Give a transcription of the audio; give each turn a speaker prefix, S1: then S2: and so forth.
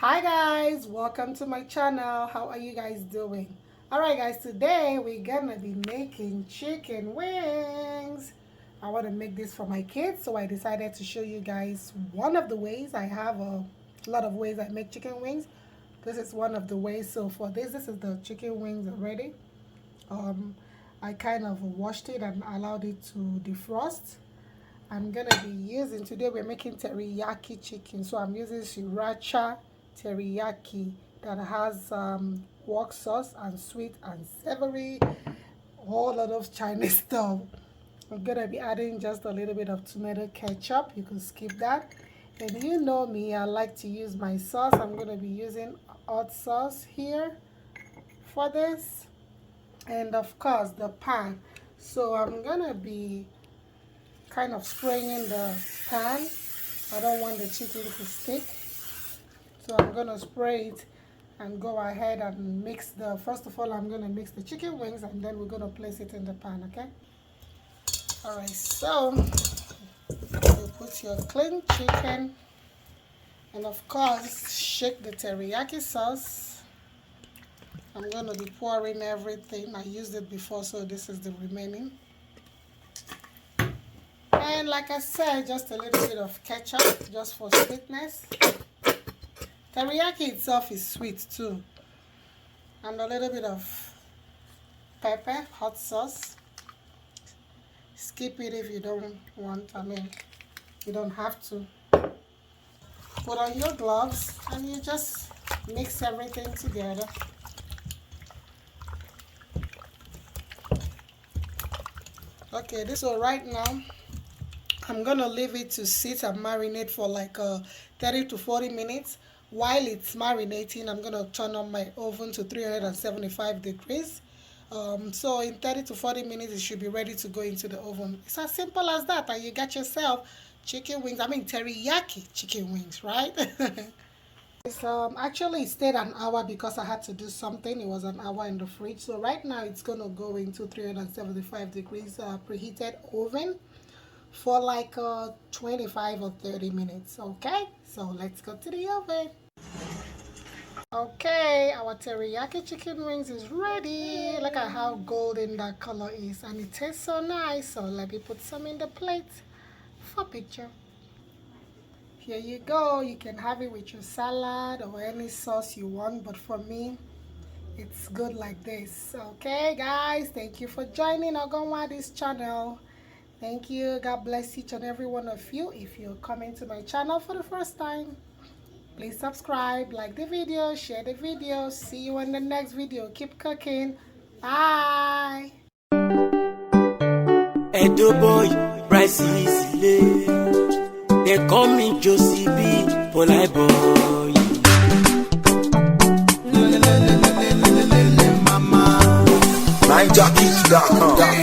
S1: Hi guys, welcome to my channel. How are you guys doing? Alright guys, today we're gonna be making chicken wings. I want to make this for my kids, so I decided to show you guys one of the ways. I have a lot of ways I make chicken wings. This is one of the ways. So for this is the chicken wings already. I kind of washed it and allowed it to defrost. I'm gonna be using, today we're making teriyaki chicken, so I'm using sriracha teriyaki that has wok sauce and sweet and savory, all lot of Chinese stuff. I'm gonna be adding just a little bit of tomato ketchup. You can skip that. And you know me, I like to use my sauce. I'm gonna be using hot sauce here for this, and of course the pan. So I'm gonna be kind of spraying in the pan. I don't want the chicken to stick, so I'm gonna spray it and go ahead and mix the, first of all I'm gonna mix the chicken wings and then we're gonna place it in the pan. Okay, all right, so you put your clean chicken and of course shake the teriyaki sauce. I'm gonna be pouring everything. I used it before, so this is the remaining. And like I said, just a little bit of ketchup just for sweetness. Teriyaki itself is sweet too. And a little bit of pepper, hot sauce. Skip it if you don't want, you don't have to. Put on your gloves and you just mix everything together. Okay, so right now I'm gonna leave it to sit and marinate for like 30 to 40 minutes. While it's marinating, I'm gonna turn on my oven to 375 degrees. So in 30 to 40 minutes, it should be ready to go into the oven. It's as simple as that, and you got yourself chicken wings. Teriyaki chicken wings, right? It's actually it stayed an hour because I had to do something. It was an hour in the fridge. So right now it's gonna go into 375 degrees preheated oven for like 25 or 30 minutes. Okay, so let's go to the oven. Okay, our teriyaki chicken wings is ready. Look at how golden that color is, and it tastes so nice. So let me put some in the plate for picture. Here you go. You can have it with your salad or any sauce you want, but for me it's good like this. Okay guys, thank you for joining Ogonwa this channel. Thank you. God bless each and every one of you. If you're coming to my channel for the first time, please subscribe, like the video, share the video. See you in the next video. Keep cooking. Bye.
S2: Edo boy, rice easy. They call me Tsp Polite boy.
S3: Mama, MindJockey.com.